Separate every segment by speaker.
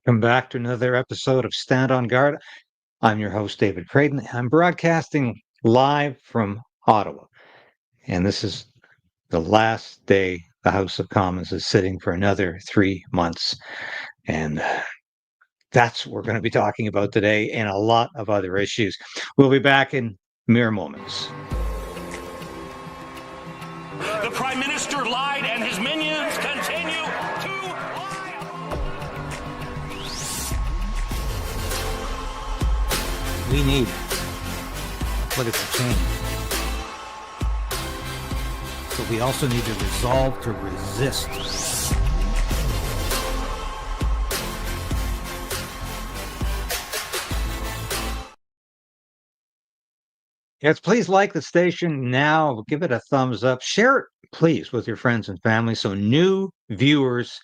Speaker 1: Welcome back to another episode of Stand on Guard. I'm your host, David Krayden. I'm broadcasting live from Ottawa. And this is the last day the House of Commons is sitting for another 3 months. And that's what we're going to be talking about today and a lot of other issues. We'll be back in mere moments.
Speaker 2: The Prime Minister lied and his minions continue to lie.
Speaker 1: We need political change. But we also need to resolve to resist. Yes, please like the station now. Give it a thumbs up. Share it, please, with your friends and family so new viewers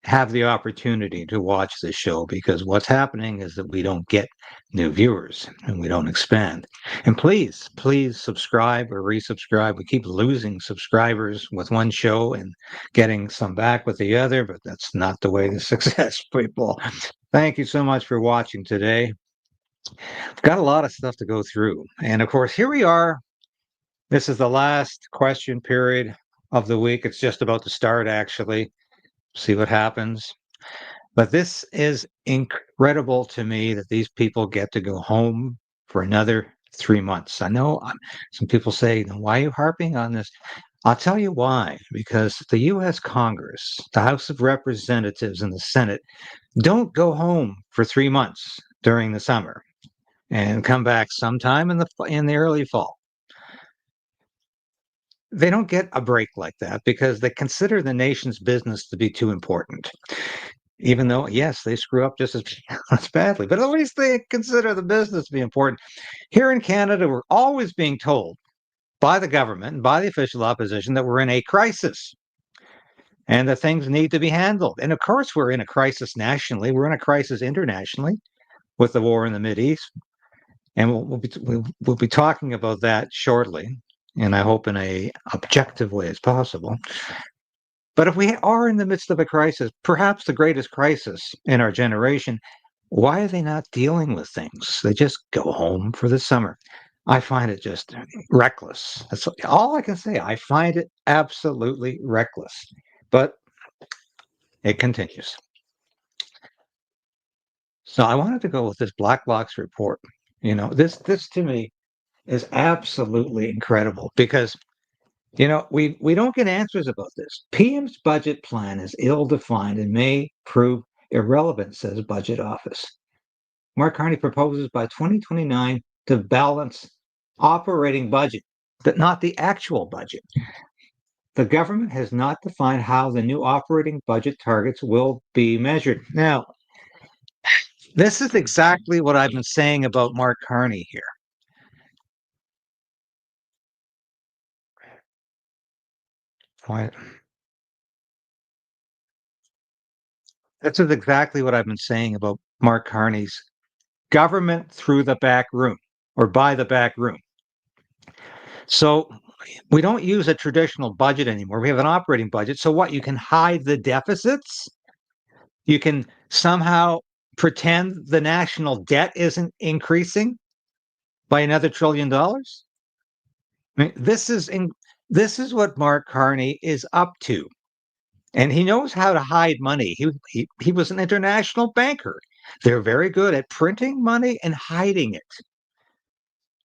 Speaker 1: have the opportunity to watch this show, because what's happening is that we don't get new viewers and we don't expand. And please subscribe or resubscribe. We keep losing subscribers with one show and getting some back with the other, but that's not the way to success, people. Thank you so much for watching today. We've got a lot of stuff to go through. And of course, here we are. This is the last question period of the week. It's just about to start, actually. See what happens. But this is incredible to me that these people get to go home for another 3 months. I know some people say, why are you harping on this? I'll tell you why. Because the U.S. Congress, the House of Representatives and the Senate don't go home for 3 months during the summer and come back sometime in the early fall. They don't get a break like that because they consider the nation's business to be too important. Even though, yes, they screw up just as badly, but at least they consider the business to be important. Here in Canada, we're always being told by the government and by the official opposition that we're in a crisis and that things need to be handled. And of course, we're in a crisis nationally. We're in a crisis internationally with the war in the Mideast. And we'll be talking about that shortly, and I hope in a objective way as possible. But if we are in the midst of a crisis, perhaps the greatest crisis in our generation, why are they not dealing with things? They just go home for the summer. I find it just reckless. That's all I can say. I find it absolutely reckless. But it continues. So I wanted to go with this Black Box report. This to me is absolutely incredible because, we don't get answers about this. PM's budget plan is ill-defined and may prove irrelevant, says Budget Office. Mark Carney proposes by 2029 to balance operating budget, but not the actual budget. The government has not defined how the new operating budget targets will be measured. Now, this is exactly what I've been saying about Mark Carney here. Quiet. This is exactly what I've been saying about Mark Carney's government through the back room or by the back room. So we don't use a traditional budget anymore. We have an operating budget. So what? You can hide the deficits. You can somehow pretend the national debt isn't increasing by another $1 trillion. I mean, this is what Mark Carney is up to. And he knows how to hide money. He was an international banker. They're very good at printing money and hiding it,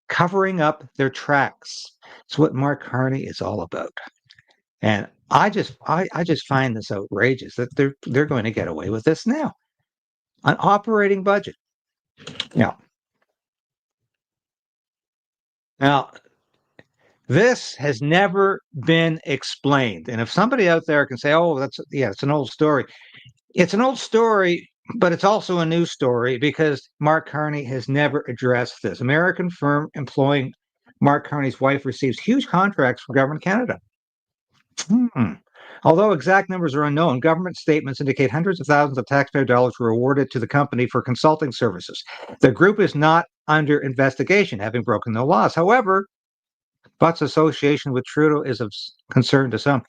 Speaker 1: covering up their tracks. It's what Mark Carney is all about. And I just find this outrageous that they're going to get away with this now. An operating budget. Now, this has never been explained. And if somebody out there can say, oh, it's an old story. It's an old story, but it's also a new story because Mark Carney has never addressed this. American firm employing Mark Carney's wife receives huge contracts from Government Canada. Although exact numbers are unknown, government statements indicate hundreds of thousands of taxpayer dollars were awarded to the company for consulting services. The group is not under investigation, having broken the laws. However, Butt's association with Trudeau is of concern to some.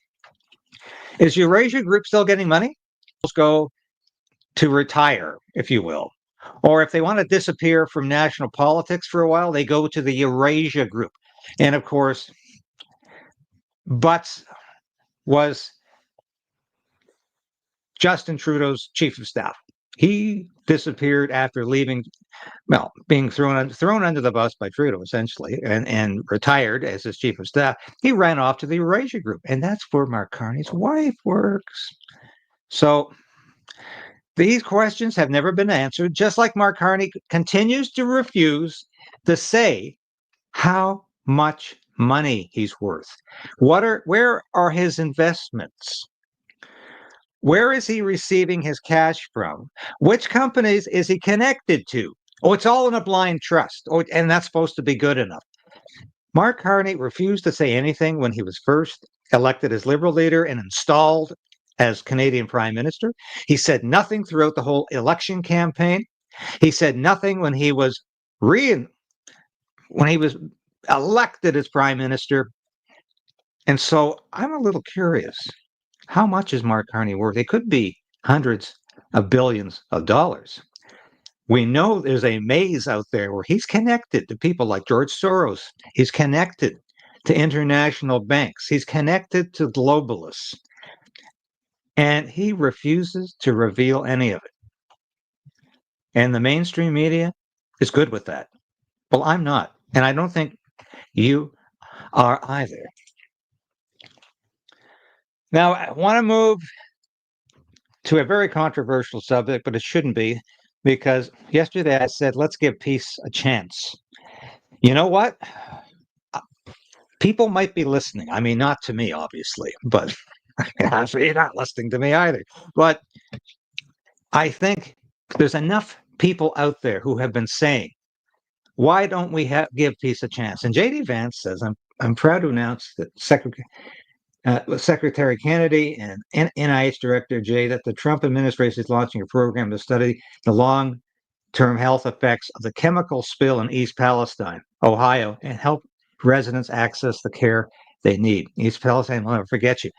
Speaker 1: Is Eurasia Group still getting money? Let's go to retire, if you will. Or if they want to disappear from national politics for a while, they go to the Eurasia group. And of course, Butts was Justin Trudeau's chief of staff. He disappeared after leaving, well, being thrown under the bus by Trudeau, essentially, and retired as his chief of staff. He ran off to the Eurasia group, and that's where Mark Carney's wife works. So these questions have never been answered, just like Mark Carney continues to refuse to say how much money he's worth. Where are his investments? Where is he receiving his cash from? Which companies is he connected to? Oh, it's all in a blind trust. Oh, and that's supposed to be good enough. Mark Carney refused to say anything when he was first elected as Liberal leader and installed as Canadian Prime Minister. He said nothing throughout the whole election campaign. He said nothing when he was elected as Prime Minister. And so I'm a little curious. How much is Mark Carney worth? It could be hundreds of billions of dollars. We know there's a maze out there where he's connected to people like George Soros. He's connected to international banks. He's connected to globalists. And he refuses to reveal any of it. And the mainstream media is good with that. Well, I'm not. And I don't think you are either. Now, I want to move to a very controversial subject, but it shouldn't be, because yesterday I said, let's give peace a chance. You know what? People might be listening. I mean, not to me, obviously, but you're not listening to me either. But I think there's enough people out there who have been saying, why don't we give peace a chance? And J.D. Vance says, I'm proud to announce that Secretary Kennedy and NIH Director Jay that the Trump administration is launching a program to study the long-term health effects of the chemical spill in East Palestine, Ohio, and help residents access the care they need. East Palestine will never forget you.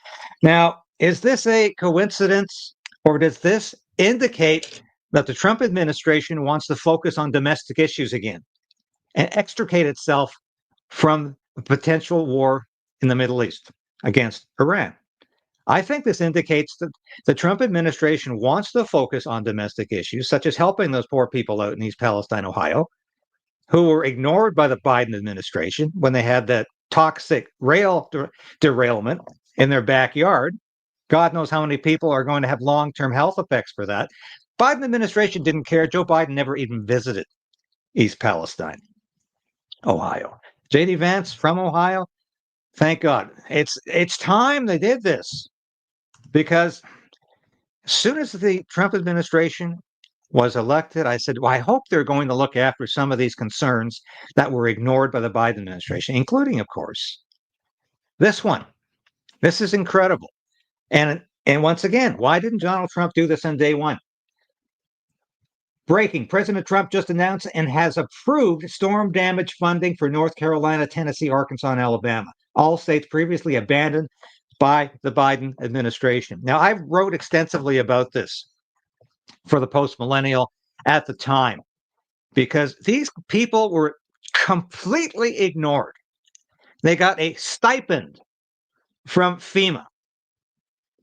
Speaker 1: Now, is this a coincidence, or does this indicate that the Trump administration wants to focus on domestic issues again and extricate itself from a potential war in the Middle East against Iran? I think this indicates that the Trump administration wants to focus on domestic issues, such as helping those poor people out in East Palestine, Ohio, who were ignored by the Biden administration when they had that toxic rail derailment in their backyard. God knows how many people are going to have long-term health effects for that. Biden administration didn't care. Joe Biden never even visited East Palestine, Ohio. J.D. Vance from Ohio, thank God. It's time they did this, because as soon as the Trump administration was elected, I said, well, I hope they're going to look after some of these concerns that were ignored by the Biden administration, including, of course, this one. This is incredible. And once again, why didn't Donald Trump do this on day one? Breaking, President Trump just announced and has approved storm damage funding for North Carolina, Tennessee, Arkansas, and Alabama, all states previously abandoned by the Biden administration. Now, I wrote extensively about this for the Post-Millennial at the time, because these people were completely ignored. They got a stipend from FEMA.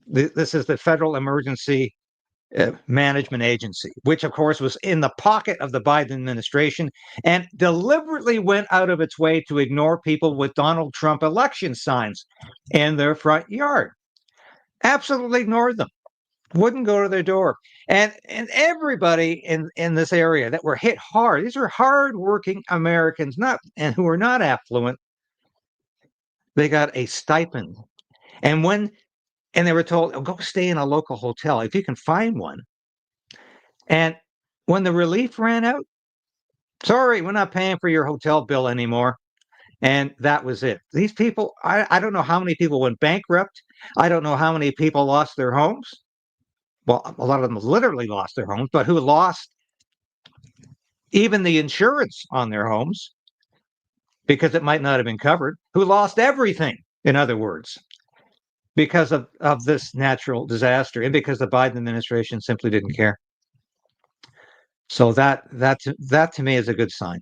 Speaker 1: This is the Federal Emergency Management Agency, which of course was in the pocket of the Biden administration and deliberately went out of its way to ignore people with Donald Trump election signs in their front yard. Absolutely ignored them. Wouldn't go to their door. And everybody in this area that were hit hard, these are hardworking Americans, who are not affluent. They got a stipend. And they were told, oh, go stay in a local hotel if you can find one. And when the relief ran out, sorry, we're not paying for your hotel bill anymore. And that was it. These people, I don't know how many people went bankrupt. I don't know how many people lost their homes. Well, a lot of them literally lost their homes, but who lost even the insurance on their homes because it might not have been covered, who lost everything, in other words, because of this natural disaster, and because the Biden administration simply didn't care. So that to me is a good sign.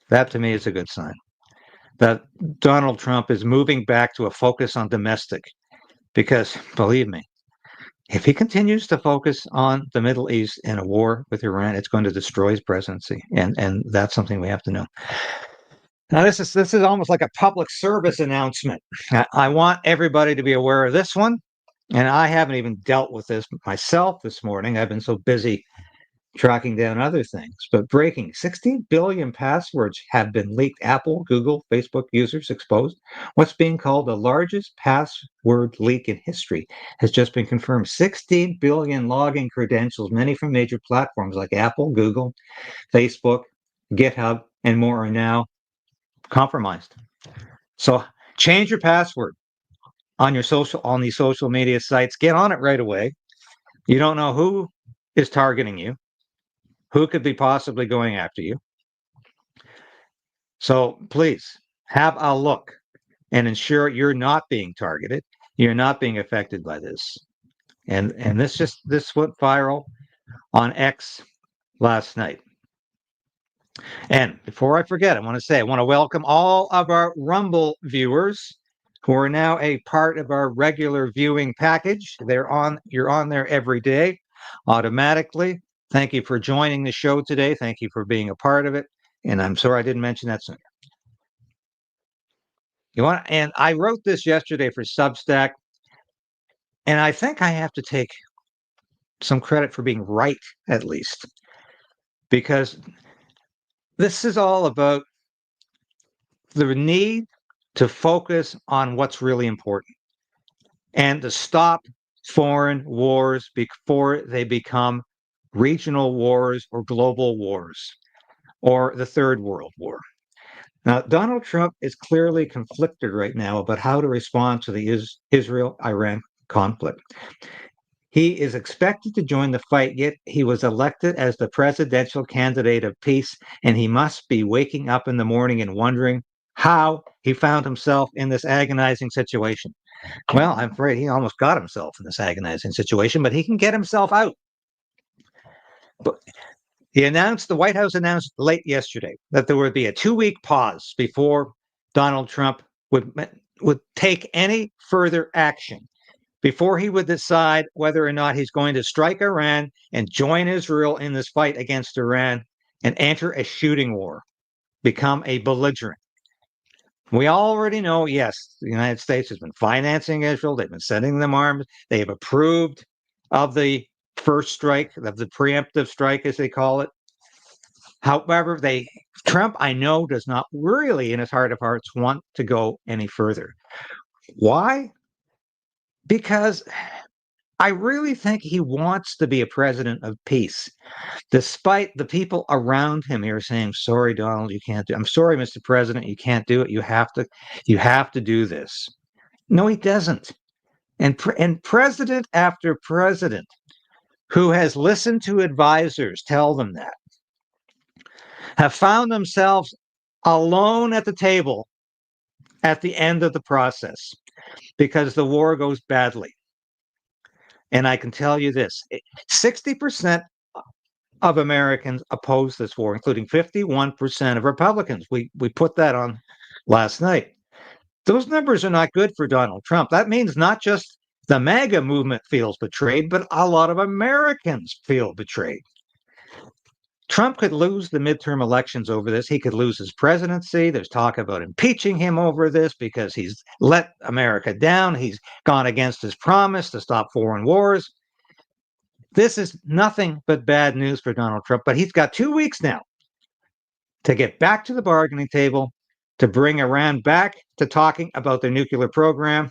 Speaker 1: That to me is a good sign that Donald Trump is moving back to a focus on domestic. Because believe me, if he continues to focus on the Middle East and a war with Iran, it's going to destroy his presidency, and that's something we have to know. Now, this is almost like a public service announcement. I want everybody to be aware of this one, and I haven't even dealt with this myself this morning. I've been so busy tracking down other things. But breaking 16 billion passwords have been leaked. Apple, Google, Facebook users exposed. What's being called the largest password leak in history has just been confirmed. 16 billion login credentials, many from major platforms like Apple, Google, Facebook, GitHub, and more are now compromised. So change your password on these social media sites. Get on it right away. You don't know who is targeting you, who could be possibly going after you. So please have a look and ensure you're not being targeted. You're not being affected by this. And this went viral on X last night. And before I forget, I want to welcome all of our Rumble viewers who are now a part of our regular viewing package. You're on there every day automatically. Thank you for joining the show today. Thank you for being a part of it. And I'm sorry I didn't mention that sooner. And I wrote this yesterday for Substack, and I think I have to take some credit for being right, at least, because this is all about the need to focus on what's really important and to stop foreign wars before they become regional wars or global wars or the Third World War. Now, Donald Trump is clearly conflicted right now about how to respond to the Israel-Iran conflict. He is expected to join the fight, yet he was elected as the presidential candidate of peace, and he must be waking up in the morning and wondering how he found himself in this agonizing situation. Well, I'm afraid he almost got himself in this agonizing situation, but he can get himself out. But the White House announced late yesterday that there would be a 2-week pause before Donald Trump would take any further action, before he would decide whether or not he's going to strike Iran and join Israel in this fight against Iran and enter a shooting war, become a belligerent. We already know, yes, the United States has been financing Israel. They've been sending them arms. They have approved of the first strike, of the preemptive strike, as they call it. However, Trump, I know, does not really, in his heart of hearts, want to go any further. Why? Because I really think he wants to be a president of peace, despite the people around him here saying, "Sorry, Donald, you can't do it. I'm sorry, Mr. President, you can't do it. You have to do this." No, he doesn't. And president after president who has listened to advisors tell them that have found themselves alone at the table at the end of the process because the war goes badly. And I can tell you this, 60% of Americans oppose this war, including 51% of Republicans. We put that on last night. Those numbers are not good for Donald Trump. That means not just the MAGA movement feels betrayed, but a lot of Americans feel betrayed. Trump could lose the midterm elections over this. He could lose his presidency. There's talk about impeaching him over this because he's let America down. He's gone against his promise to stop foreign wars. This is nothing but bad news for Donald Trump, but he's got 2 weeks now to get back to the bargaining table, to bring Iran back to talking about their nuclear program,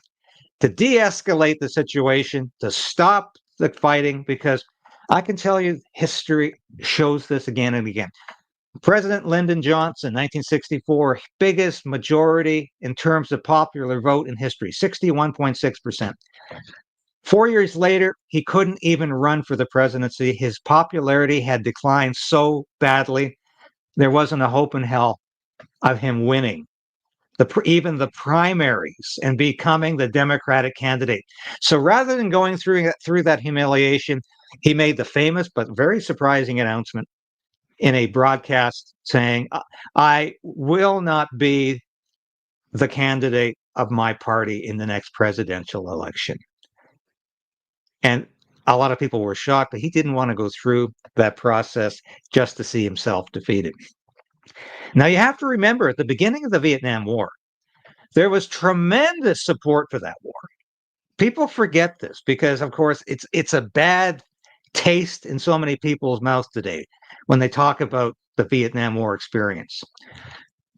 Speaker 1: to de-escalate the situation, to stop the fighting, because I can tell you history shows this again and again. President Lyndon Johnson, 1964, biggest majority in terms of popular vote in history, 61.6%. 4 years later, he couldn't even run for the presidency. His popularity had declined so badly, there wasn't a hope in hell of him winning even the primaries and becoming the Democratic candidate. So rather than going through that humiliation, he made the famous but very surprising announcement in a broadcast saying, I will not be the candidate of my party in the next presidential election. And a lot of people were shocked, but he didn't want to go through that process just to see himself defeated. Now, you have to remember, at the beginning of the Vietnam War, there was tremendous support for that war. People forget this because, of course, it's a bad taste in so many people's mouths today when they talk about the Vietnam War experience.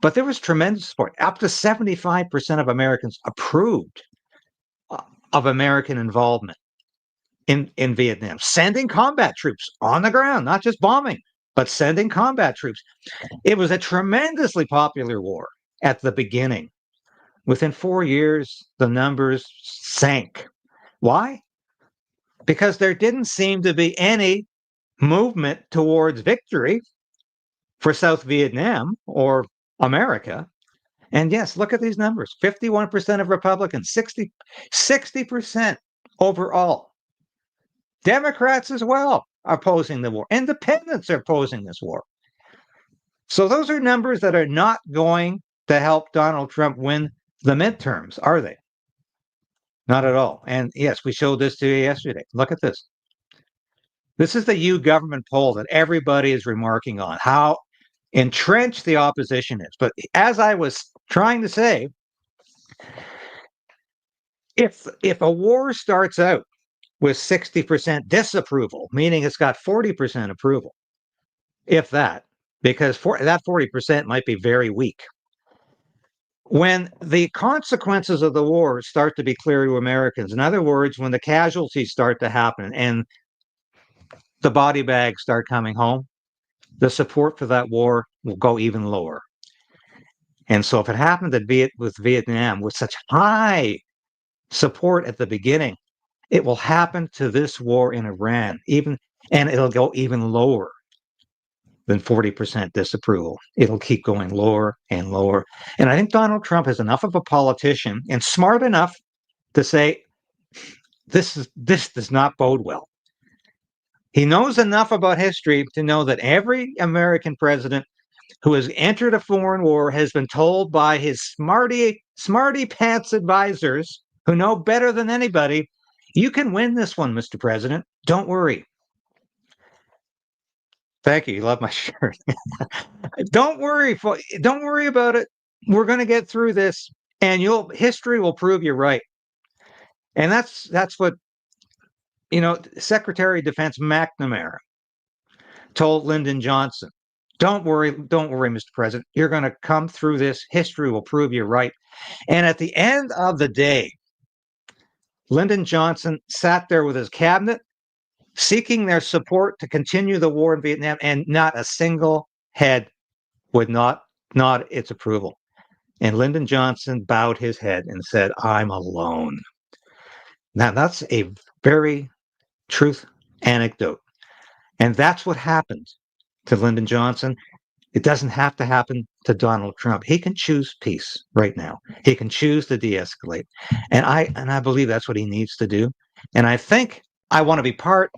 Speaker 1: But there was tremendous support. Up to 75% of Americans approved of American involvement in Vietnam, sending combat troops on the ground, not just bombing, but sending combat troops. It was a tremendously popular war at the beginning. Within 4 years, the numbers sank. Why? Because there didn't seem to be any movement towards victory for South Vietnam or America. And yes, look at these numbers. 51% of Republicans, 60% overall. Democrats as well are opposing the war. Independents are opposing this war. So those are numbers that are not going to help Donald Trump win the midterms, are they? Not at all. And yes, we showed this to you yesterday. Look at this. This is the U government poll that everybody is remarking on, how entrenched the opposition is. But as I was trying to say, if a war starts out with 60% disapproval, meaning it's got 40% approval, if that, because that 40% might be very weak. When the consequences of the war start to be clear to Americans, in other words, when the casualties start to happen and the body bags start coming home, the support for that war will go even lower. And so if it happened with Vietnam with such high support at the beginning, it will happen to this war in Iran, and it'll go even lower than 40% disapproval. It'll keep going lower and lower. And I think Donald Trump is enough of a politician and smart enough to say, this does not bode well. He knows enough about history to know that every American president who has entered a foreign war has been told by his smarty pants advisors who know better than anybody, you can win this one, Mr. President. Don't worry. Thank you. You love my shirt. Don't worry about it. We're going to get through this, and history will prove you right. And that's what Secretary of Defense McNamara told Lyndon Johnson. Don't worry, Mr. President. You're going to come through this. History will prove you right. And at the end of the day, Lyndon Johnson sat there with his cabinet, seeking their support to continue the war in Vietnam, and not a single head would not nod its approval. And Lyndon Johnson bowed his head and said, I'm alone. Now, that's a very truth anecdote. And that's what happened to Lyndon Johnson. It doesn't have to happen to Donald Trump. He can choose peace right now. He can choose to de-escalate. And I believe that's what he needs to do. And I think I want to be part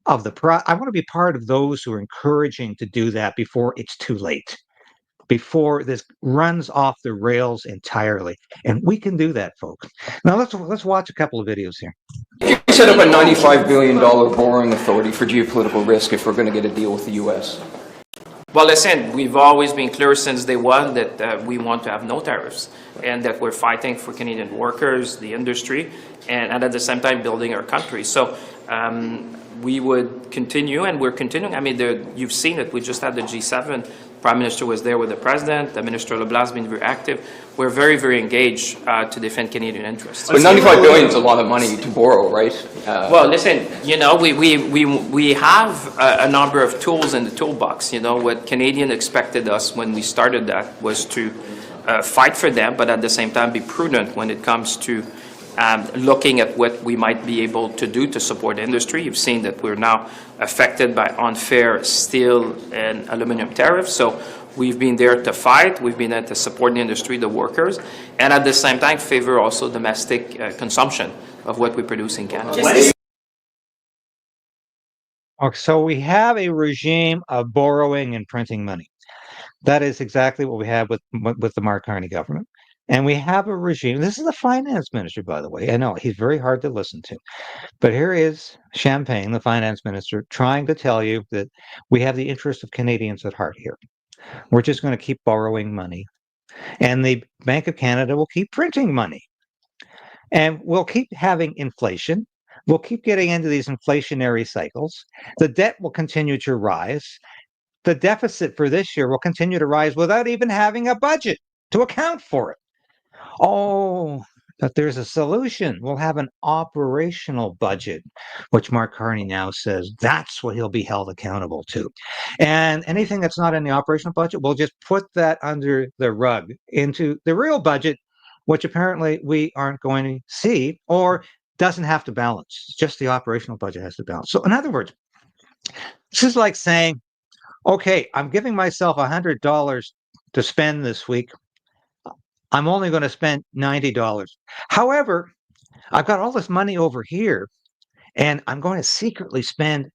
Speaker 1: of I want to be part of those who are encouraging to do that before it's too late, before this runs off the rails entirely. And we can do that, folks. Now let's watch a couple of videos here.
Speaker 3: You set up a $95 billion borrowing authority for geopolitical risk if we're going to get a deal with the U.S.
Speaker 4: Well, listen, we've always been clear since day one that we want to have no tariffs and that we're fighting for Canadian workers, the industry, and at the same time building our country. So we would continue, and we're continuing. I mean, you've seen it. We just had the G7. Prime Minister was there with the President. The Minister LeBlanc has been very active. We're very, very engaged to defend Canadian interests.
Speaker 3: But $95 billion is a lot of money to borrow, right?
Speaker 4: Well, listen, we have a number of tools in the toolbox. What Canadians expected us when we started that was to fight for them, but at the same time be prudent when it comes to looking at what we might be able to do to support industry. You've seen that we're now affected by unfair steel and aluminum tariffs. So we've been there to fight. We've been there to support the industry, the workers, and at the same time favor also domestic consumption of what we produce in Canada.
Speaker 1: Okay, so we have a regime of borrowing and printing money. That is exactly what we have with the Mark Carney government. And we have a regime. This is the finance minister, by the way. I know he's very hard to listen to. But here is Champagne, the finance minister, trying to tell you that we have the interest of Canadians at heart here. We're just going to keep borrowing money. And the Bank of Canada will keep printing money. And we'll keep having inflation. We'll keep getting into these inflationary cycles. The debt will continue to rise. The deficit for this year will continue to rise without even having a budget to account for it. Oh, but there's a solution. We'll have an operational budget, which Mark Carney now says that's what he'll be held accountable to. And anything that's not in the operational budget, we'll just put that under the rug into the real budget, which apparently we aren't going to see or doesn't have to balance. Just the operational budget has to balance. So in other words, this is like saying, okay, I'm giving myself $100 to spend this week. I'm only going to spend $90. However, I've got all this money over here, and I'm going to secretly spend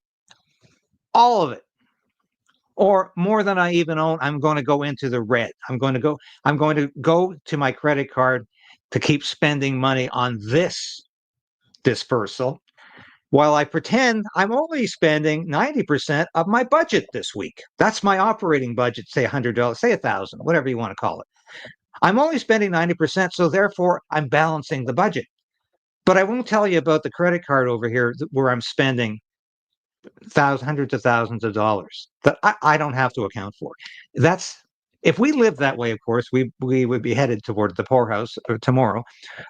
Speaker 1: all of it, or more than I even own. I'm going to go into the red. I'm going to go to my credit card to keep spending money on this dispersal, while I pretend I'm only spending 90% of my budget this week. That's my operating budget, say $100, say $1,000, whatever you want to call it. I'm only spending 90%, so therefore I'm balancing the budget. But I won't tell you about the credit card over here where I'm spending hundreds of thousands of dollars that I don't have to account for. That's if we lived that way, of course, we would be headed toward the poorhouse tomorrow,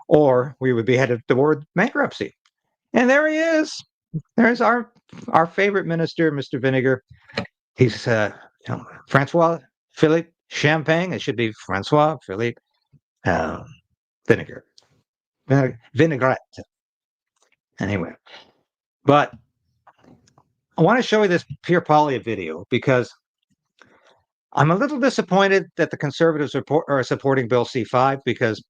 Speaker 1: or we would be headed toward bankruptcy. And there he is. There's our favorite minister, Mr. Vinegar. He's Francois Philippe Champagne. It should be Francois Philippe Vinegar. Vinaigrette. Anyway, but I want to show you this Pierre Poilievre video because I'm a little disappointed that the Conservatives are supporting Bill C-5 because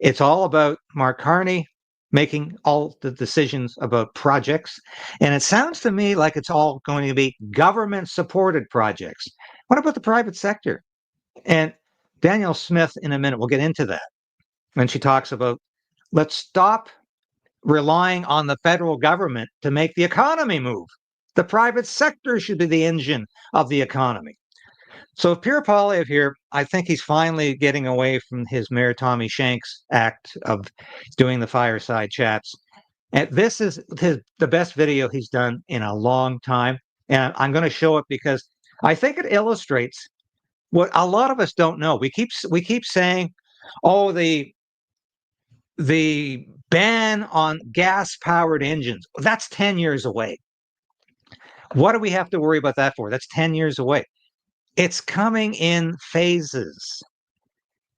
Speaker 1: it's all about Mark Carney making all the decisions about projects. And it sounds to me like it's all going to be government-supported projects. What about the private sector? And Danielle Smith, in a minute, we'll get into that when she talks about let's stop relying on the federal government to make the economy move. The private sector should be the engine of the economy. So Pierre Poilievre here, I think he's finally getting away from his Mayor Tommy Shanks act of doing the fireside chats. And this is the best video he's done in a long time. And I'm going to show it because I think it illustrates what a lot of us don't know. We keep saying, oh, the ban on gas-powered engines, that's 10 years away. What do we have to worry about that for? That's 10 years away. It's coming in phases.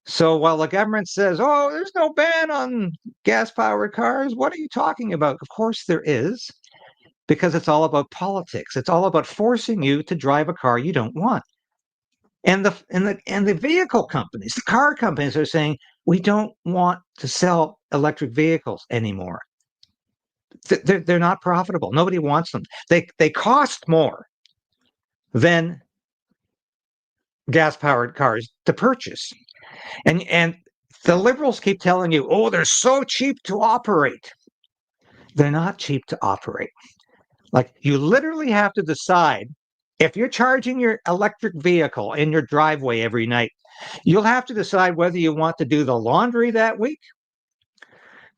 Speaker 1: So while the government says, oh, there's no ban on gas-powered cars, what are you talking about? Of course there is, because it's all about politics. It's all about forcing you to drive a car you don't want. And the vehicle companies, the car companies are saying, we don't want to sell electric vehicles anymore. They're not profitable. Nobody wants them. They cost more than gas-powered cars to purchase. And the Liberals keep telling you, oh, they're so cheap to operate. They're not cheap to operate. Like, you literally have to decide, if you're charging your electric vehicle in your driveway every night, you'll have to decide whether you want to do the laundry that week,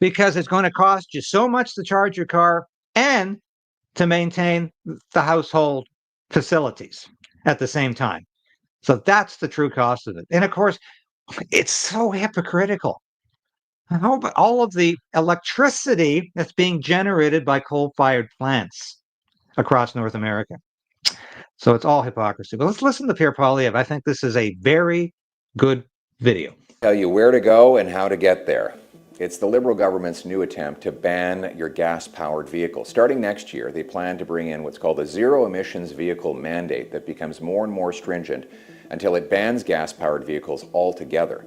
Speaker 1: because it's going to cost you so much to charge your car and to maintain the household facilities at the same time. So that's the true cost of it. And of course, it's so hypocritical. How about all of the electricity that's being generated by coal-fired plants across North America? So it's all hypocrisy. But let's listen to Pierre Poilievre. I think this is a very good video.
Speaker 5: Tell you where to go and how to get there. It's the Liberal government's new attempt to ban your gas-powered vehicles. Starting next year, they plan to bring in what's called a zero-emissions vehicle mandate that becomes more and more stringent until it bans gas-powered vehicles altogether.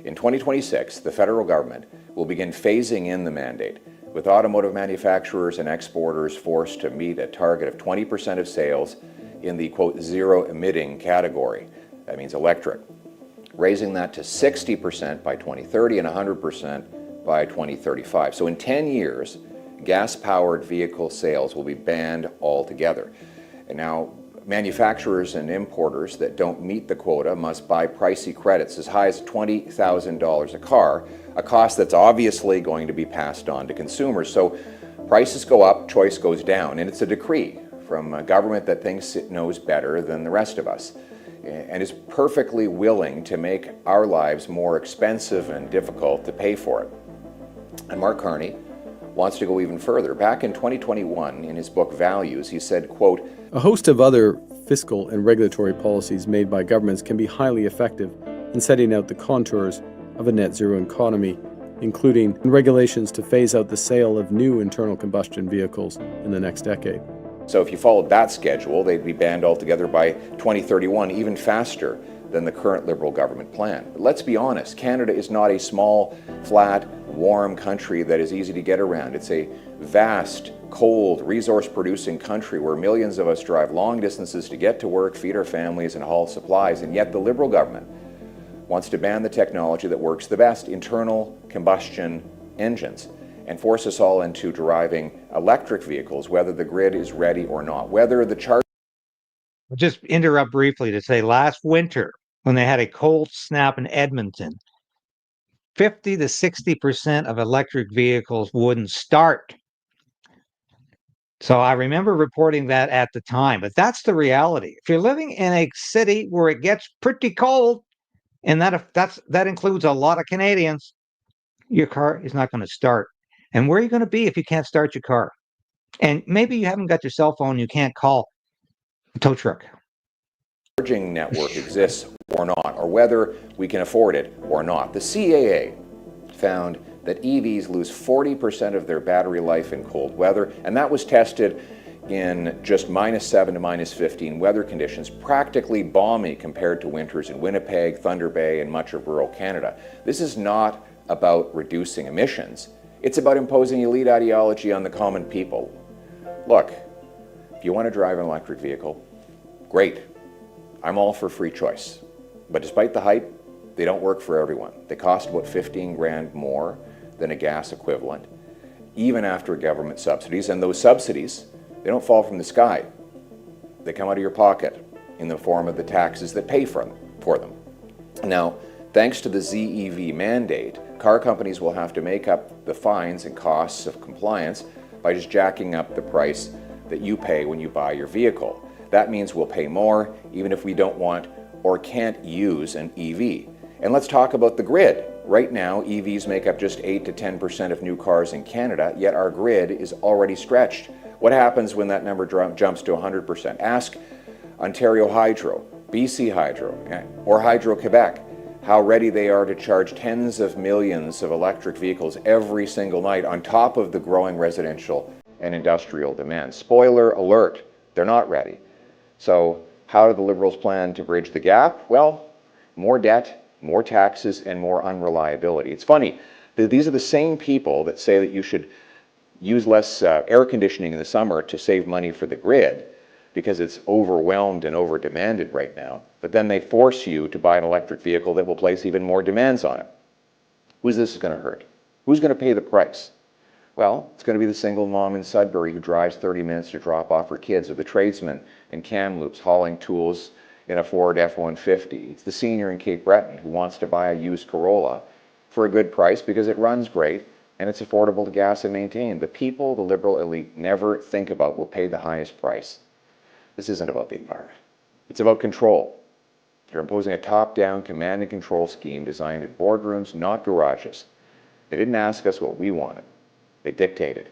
Speaker 5: In 2026, the federal government will begin phasing in the mandate. with automotive manufacturers and exporters forced to meet a target of 20% of sales in the, quote, zero-emitting category. That means electric, raising that to 60% by 2030 and 100% by 2035. So in 10 years, gas-powered vehicle sales will be banned altogether. And now, manufacturers and importers that don't meet the quota must buy pricey credits as high as $20,000 a car, a cost that's obviously going to be passed on to consumers. So prices go up, choice goes down, and it's a decree from a government that thinks it knows better than the rest of us and is perfectly willing to make our lives more expensive and difficult to pay for it. And Mark Carney wants to go even further. Back in 2021, in his book Values, he said, quote,
Speaker 6: "A host of other fiscal and regulatory policies made by governments can be highly effective in setting out the contours of a net zero economy, including regulations to phase out the sale of new internal combustion vehicles in the next decade."
Speaker 5: So if you followed that schedule, they'd be banned altogether by 2031, even faster than the current Liberal government plan. But let's be honest, Canada is not a small, flat, warm country that is easy to get around. It's a vast, cold, resource-producing country where millions of us drive long distances to get to work, feed our families, and haul supplies. And yet the Liberal government wants to ban the technology that works the best, internal combustion engines, and force us all into driving electric vehicles, whether the grid is ready or not, whether the charge.
Speaker 1: I'll just interrupt briefly to say last winter, when they had a cold snap in Edmonton, 50 to 60% of electric vehicles wouldn't start. So I remember reporting that at the time, but that's the reality. If you're living in a city where it gets pretty cold, and that includes a lot of Canadians, your car is not going to start. And where are you going to be if you can't start your car? And maybe you haven't got your cell phone, you can't call a tow truck.
Speaker 5: Charging network exists or not, or whether we can afford it or not. The CAA found that EVs lose 40% of their battery life in cold weather, and that was tested in just -7 to -15 weather conditions, practically balmy compared to winters in Winnipeg, Thunder Bay, and much of rural Canada. This is not about reducing emissions. It's about imposing elite ideology on the common people. Look, if you want to drive an electric vehicle, great. I'm all for free choice. But despite the hype, they don't work for everyone. They cost about 15 grand more than a gas equivalent, even after government subsidies. And those subsidies, they don't fall from the sky. They come out of your pocket in the form of the taxes that pay for them. Now, thanks to the ZEV mandate, car companies will have to make up the fines and costs of compliance by just jacking up the price that you pay when you buy your vehicle. That means we'll pay more even if we don't want or can't use an EV. And let's talk about the grid. Right now, EVs make up just 8 to 10% of new cars in Canada, yet our grid is already stretched. What happens when that number jumps to 100%? Ask Ontario Hydro, BC Hydro, or Hydro-Quebec how ready they are to charge tens of millions of electric vehicles every single night on top of the growing residential and industrial demand. Spoiler alert, they're not ready. So how do the Liberals plan to bridge the gap? Well, more debt, more taxes, and more unreliability. It's funny, these are the same people that say that you should use less air conditioning in the summer to save money for the grid because it's overwhelmed and over-demanded right now. But then they force you to buy an electric vehicle that will place even more demands on it. Who's this going to hurt? Who's going to pay the price? Well, it's going to be the single mom in Sudbury who drives 30 minutes to drop off her kids, or the tradesman in Kamloops hauling tools in a Ford F-150. It's the senior in Cape Breton who wants to buy a used Corolla for a good price because it runs great and it's affordable to gas and maintain. The people the Liberal elite never think about will pay the highest price. This isn't about the environment. It's about control. They're imposing a top-down command and control scheme designed in boardrooms, not garages. They didn't ask us what we wanted. They dictated.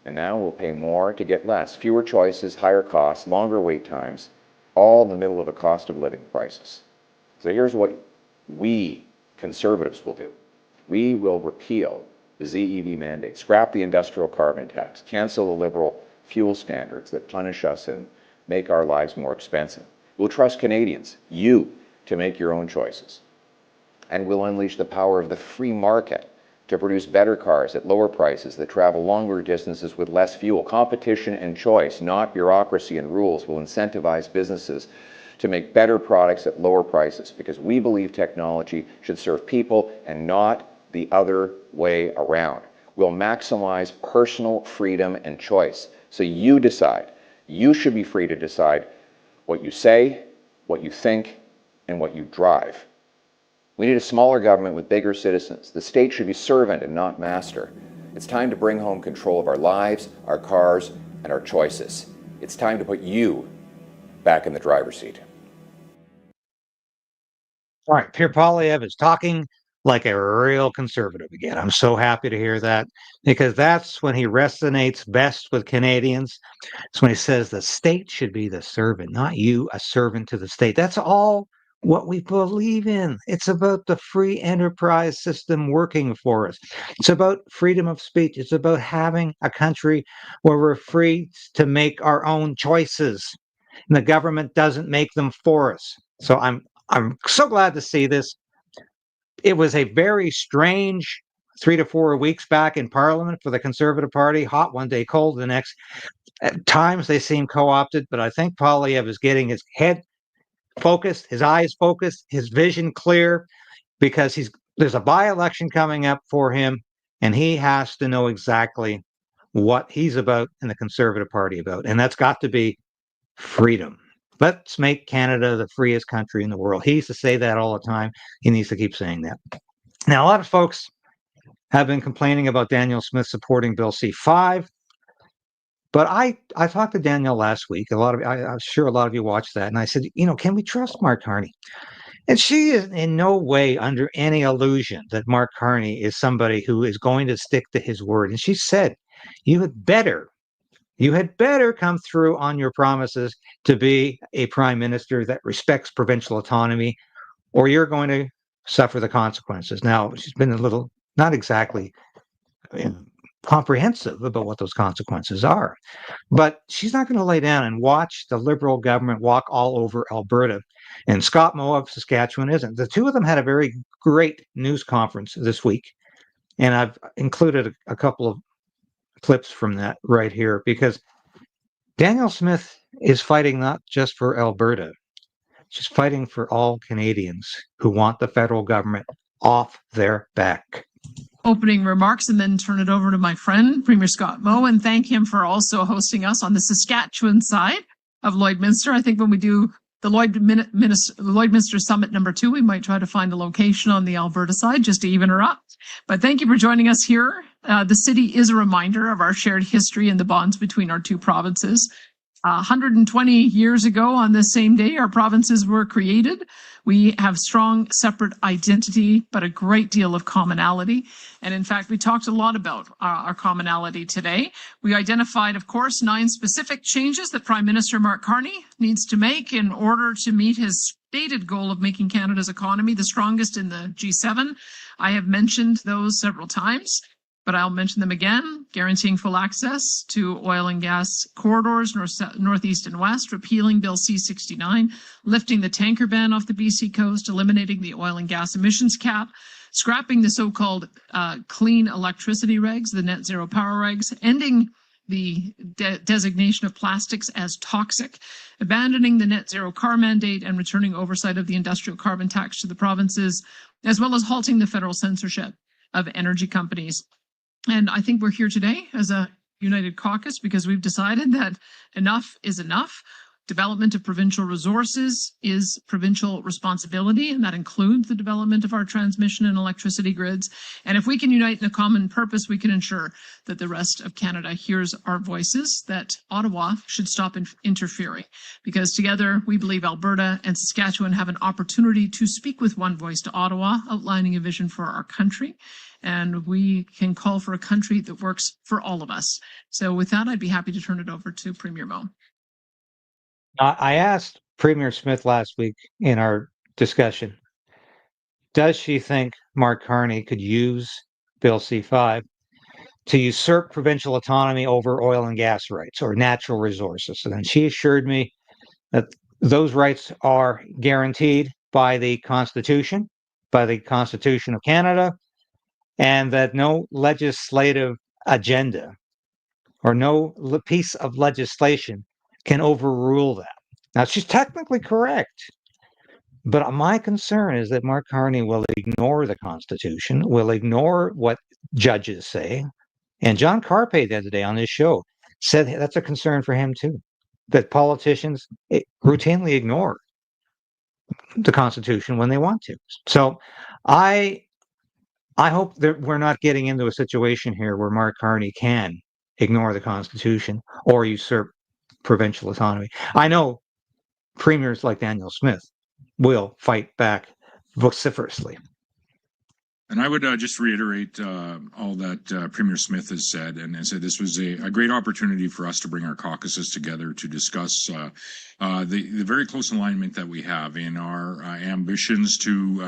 Speaker 5: And now we'll pay more to get less. Fewer choices, higher costs, longer wait times, all in the middle of a cost of living crisis. So here's what we conservatives will do. We will repeal the ZEV mandate, scrap the industrial carbon tax, cancel the Liberal fuel standards that punish us and make our lives more expensive. We'll trust Canadians, you, to make your own choices. And we'll unleash the power of the free market to produce better cars at lower prices that travel longer distances with less fuel. Competition and choice, not bureaucracy and rules, will incentivize businesses to make better products at lower prices, because we believe technology should serve people and not the other way around. We'll maximize personal freedom and choice. So you decide. You should be free to decide what you say, what you think, and what you drive. We need a smaller government with bigger citizens. The state should be servant and not master. It's time to bring home control of our lives, our cars, and our choices. It's time to put you back in the driver's seat.
Speaker 1: All right, Pierre Poilievre is talking like a real conservative again. I'm so happy to hear that, because that's when he resonates best with Canadians. It's when he says the state should be the servant, not you, a servant to the state. That's all what we believe in. It's about the free enterprise system working for us. It's about freedom of speech. It's about having a country where we're free to make our own choices, and the government doesn't make them for us. So I'm so glad to see this. It was a very strange 3 to 4 weeks back in Parliament for the Conservative Party. Hot one day, cold the next. At times they seem co-opted, but I think Poilievre is getting his head focused, his eyes focused, his vision clear, because there's a by-election coming up for him, and he has to know exactly what he's about and the Conservative Party about, and that's got to be freedom. Let's make Canada the freest country in the world. He used to say that all the time. He needs to keep saying that. Now, a lot of folks have been complaining about Danielle Smith supporting Bill C-5, but I talked to Danielle last week. I'm sure a lot of you watched that, and I said, can we trust Mark Carney? And she is in no way under any illusion that Mark Carney is somebody who is going to stick to his word. And she said, you had better come through on your promises to be a prime minister that respects provincial autonomy, or you're going to suffer the consequences. Now, she's been a little, not exactly comprehensive about what those consequences are, but she's not going to lay down and watch the Liberal government walk all over Alberta. And Scott Moe of Saskatchewan isn't. The two of them had a very great news conference this week, and I've included a couple of clips from that right here, because Danielle Smith is fighting not just for Alberta, she's fighting for all Canadians who want the federal government off their back.
Speaker 7: Opening remarks, and then turn it over to my friend, Premier Scott Moe, and thank him for also hosting us on the Saskatchewan side of Lloydminster. I think when we do the Lloydminster Summit #2, we might try to find a location on the Alberta side just to even her up. But thank you for joining us here. The city is a reminder of our shared history and the bonds between our two provinces. 120 years ago on this same day, our provinces were created. We have strong separate identity, but a great deal of commonality. And in fact, we talked a lot about our commonality today. We identified, of course, 9 specific changes that Prime Minister Mark Carney needs to make in order to meet his stated goal of making Canada's economy the strongest in the G7. I have mentioned those several times, but I'll mention them again: guaranteeing full access to oil and gas corridors, northeast and west, repealing Bill C-69, lifting the tanker ban off the BC coast, eliminating the oil and gas emissions cap, scrapping the so-called clean electricity regs, the net zero power regs, ending the designation of plastics as toxic, abandoning the net zero car mandate, and returning oversight of the industrial carbon tax to the provinces, as well as halting the federal censorship of energy companies. And I think we're here today as a united caucus because we've decided that enough is enough. Development of provincial resources is provincial responsibility, and that includes the development of our transmission and electricity grids. And if we can unite in a common purpose, we can ensure that the rest of Canada hears our voices, that Ottawa should stop interfering. Because together, we believe Alberta and Saskatchewan have an opportunity to speak with one voice to Ottawa, outlining a vision for our country. And we can call for a country that works for all of us. So with that, I'd be happy to turn it over to Premier Moe.
Speaker 1: I asked Premier Smith last week in our discussion, does she think Mark Carney could use Bill C-5 to usurp provincial autonomy over oil and gas rights or natural resources? And then she assured me that those rights are guaranteed by the Constitution of Canada, and that no legislative agenda or no piece of legislation can overrule that. Now, she's technically correct, but my concern is that Mark Carney will ignore the Constitution, will ignore what judges say. And John Carpe the other day on his show said that's a concern for him too, that politicians routinely ignore the Constitution when they want to. So I hope that we're not getting into a situation here where Mark Carney can ignore the Constitution or usurp provincial autonomy. I know premiers like Danielle Smith will fight back vociferously.
Speaker 8: And I would just reiterate all that Premier Smith has said, and said this was a great opportunity for us to bring our caucuses together to discuss the very close alignment that we have in our ambitions to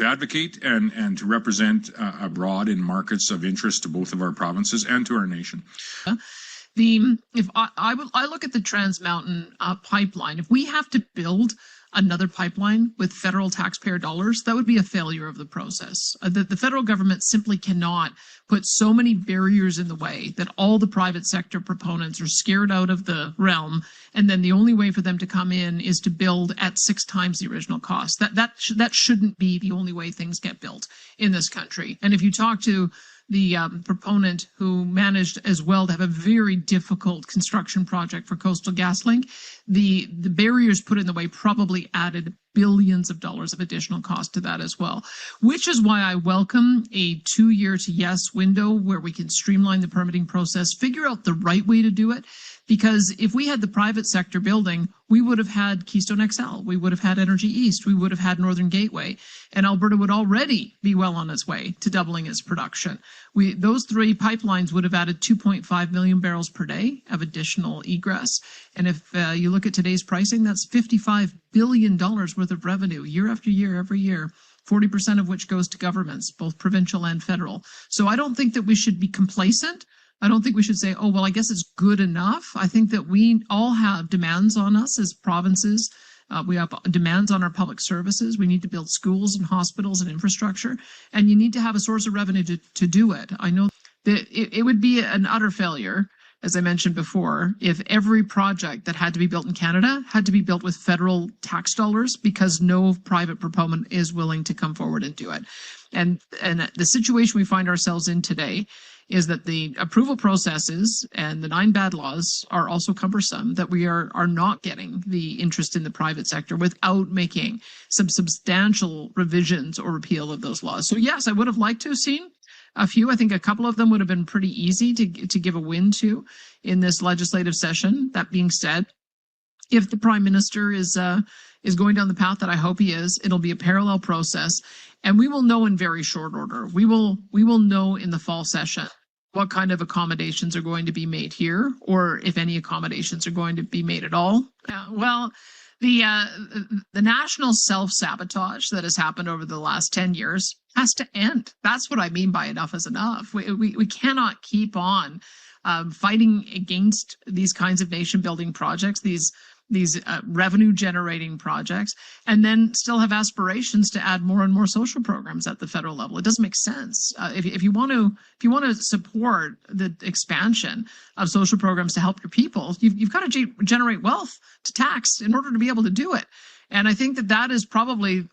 Speaker 8: advocate and to represent abroad in markets of interest to both of our provinces and to our nation.
Speaker 7: If I look at the Trans Mountain pipeline, if we have to build another pipeline with federal taxpayer dollars, that would be a failure of the process. The federal government simply cannot put so many barriers in the way that all the private sector proponents are scared out of the realm, and then the only way for them to come in is to build at 6 times the original cost. That shouldn't be the only way things get built in this country. And if you talk to the proponent who managed as well to have a very difficult construction project for Coastal GasLink, the barriers put in the way probably added billions of dollars of additional cost to that as well, which is why I welcome a 2-year to yes window where we can streamline the permitting process, figure out the right way to do it. Because if we had the private sector building, we would have had Keystone XL, we would have had Energy East, we would have had Northern Gateway, and Alberta would already be well on its way to doubling its production. Those 3 pipelines would have added 2.5 million barrels per day of additional egress. And if you look at today's pricing, that's $55 billion worth of revenue year after year, every year. 40% of which goes to governments, both provincial and federal. So I don't think that we should be complacent. I don't think we should say, oh, well, I guess it's good enough. I think that we all have demands on us as provinces. We have demands on our public services. We need to build schools and hospitals and infrastructure, and you need to have a source of revenue to do it. I know that it would be an utter failure, as I mentioned before, if every project that had to be built in Canada had to be built with federal tax dollars because no private proponent is willing to come forward and do it. And the situation we find ourselves in today is that the approval processes and the 9 bad laws are also cumbersome, that we are not getting the interest in the private sector without making some substantial revisions or repeal of those laws. So yes, I would have liked to have seen a few. I think a couple of them would have been pretty easy to give a win to in this legislative session. That being said, if the Prime Minister is going down the path that I hope he is, it'll be a parallel process, and we will know in very short order. We will know in the fall session what kind of accommodations are going to be made here, or if any accommodations are going to be made at all. Well, the national self-sabotage that has happened over the last 10 years has to end. That's what I mean by enough is enough. We cannot keep on fighting against these kinds of nation-building projects, these revenue-generating projects, and then still have aspirations to add more and more social programs at the federal level. It doesn't make sense. If you want to support the expansion of social programs to help your people, you've got to generate wealth to tax in order to be able to do it. And I think that is probably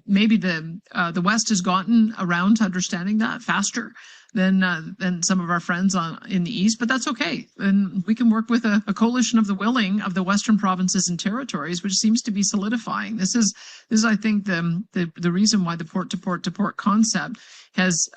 Speaker 7: maybe the West has gotten around to understanding that faster than some of our friends in the East, but that's okay. And we can work with a coalition of the willing of the Western provinces and territories, which seems to be solidifying. This is I think the reason why the port-to-port concept has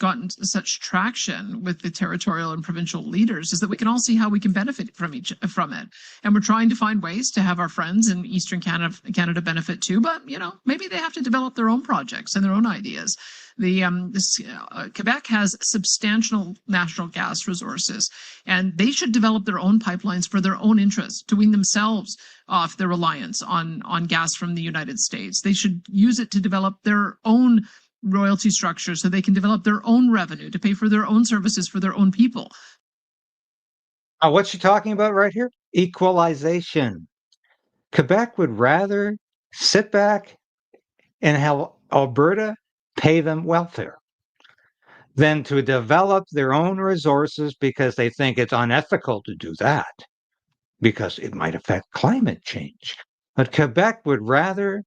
Speaker 7: gotten such traction with the territorial and provincial leaders, is that we can all see how we can benefit from it. And we're trying to find ways to have our friends in Eastern Canada benefit too, but maybe they have to develop their own projects and their own ideas. Quebec has substantial natural gas resources, and they should develop their own pipelines for their own interests, to wean themselves off their reliance on gas from the United States. They should use it to develop their own royalty structure so they can develop their own revenue to pay for their own services for their own people.
Speaker 1: What's she talking about right here? Equalization. Quebec would rather sit back and have Alberta pay them welfare. than to develop their own resources because they think it's unethical to do that because it might affect climate change. But Quebec would rather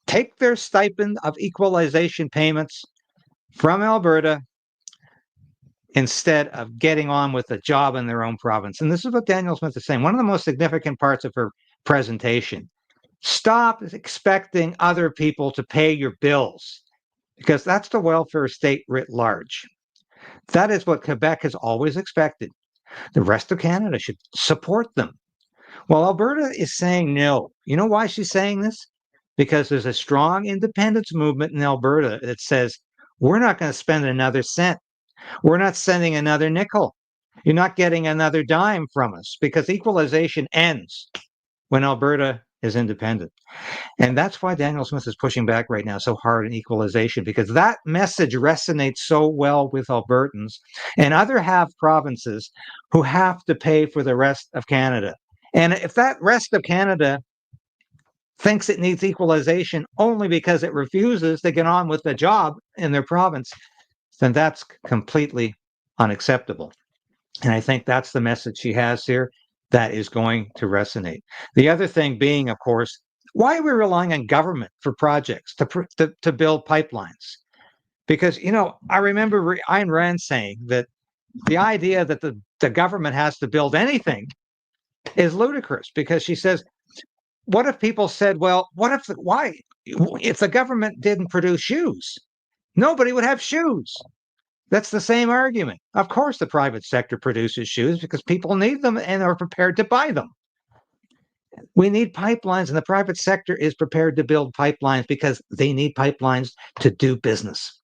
Speaker 1: take their stipend of equalization payments from Alberta instead of getting on with a job in their own province. And this is what Danielle Smith is saying. One of the most significant parts of her presentation. Stop expecting other people to pay your bills because that's the welfare state writ large. That is what Quebec has always expected. The rest of Canada should support them. Well, Alberta is saying no. You know why she's saying this? Because there's a strong independence movement in Alberta that says, we're not going to spend another cent. We're not sending another nickel. You're not getting another dime from us because equalization ends when Alberta is independent. And that's why Danielle Smith is pushing back right now so hard on equalization, because that message resonates so well with Albertans and other half provinces who have to pay for the rest of Canada. And if that rest of Canada thinks it needs equalization only because it refuses to get on with the job in their province, then that's completely unacceptable. And I think that's the message she has here that is going to resonate. The other thing being, of course, why are we relying on government for projects to build pipelines? Because, you know, I remember Ayn Rand saying that the idea that the government has to build anything is ludicrous, because she says, what if people said, well, if the government didn't produce shoes, nobody would have shoes. That's the same argument. Of course, the private sector produces shoes because people need them and are prepared to buy them. We need pipelines, and the private sector is prepared to build pipelines because they need pipelines to do business.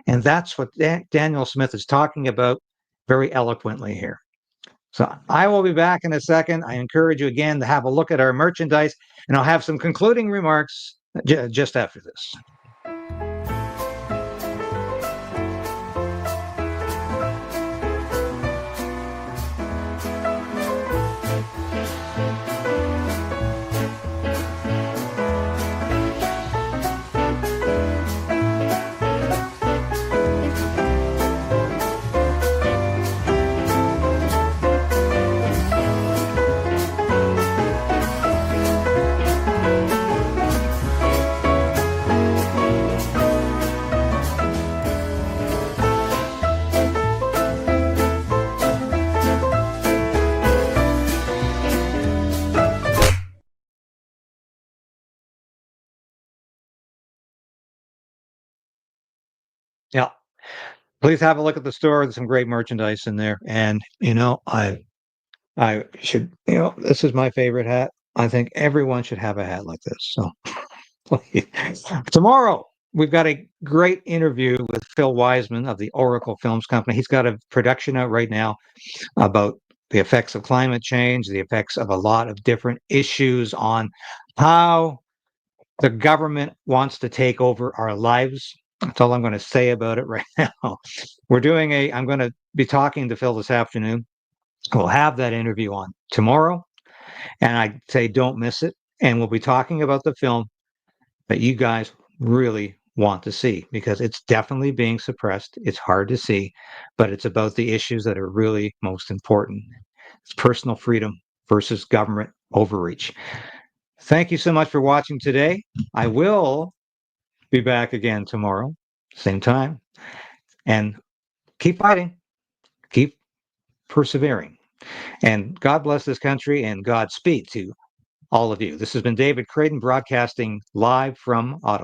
Speaker 1: And that's what Danielle Smith is talking about very eloquently here. So I will be back in a second. I encourage you again to have a look at our merchandise, and I'll have some concluding remarks just after this. Yeah. Please have a look at the store. There's some great merchandise in there. And, you know, I should, you know, this is my favorite hat. I think everyone should have a hat like this. So tomorrow, we've got a great interview with Phil Wiseman of the Oracle Films Company. He's got a production out right now about the effects of climate change, the effects of a lot of different issues on how the government wants to take over our lives. That's all I'm going to say about it right now. I'm going to be talking to Phil this afternoon. We'll have that interview on tomorrow. And I say don't miss it. And we'll be talking about the film that you guys really want to see, because it's definitely being suppressed. It's hard to see, but it's about the issues that are really most important. It's personal freedom versus government overreach. Thank you so much for watching today. I will be back again tomorrow, same time. And keep fighting, keep persevering. And God bless this country, and Godspeed to all of you. This has been David Krayden, broadcasting live from Ottawa.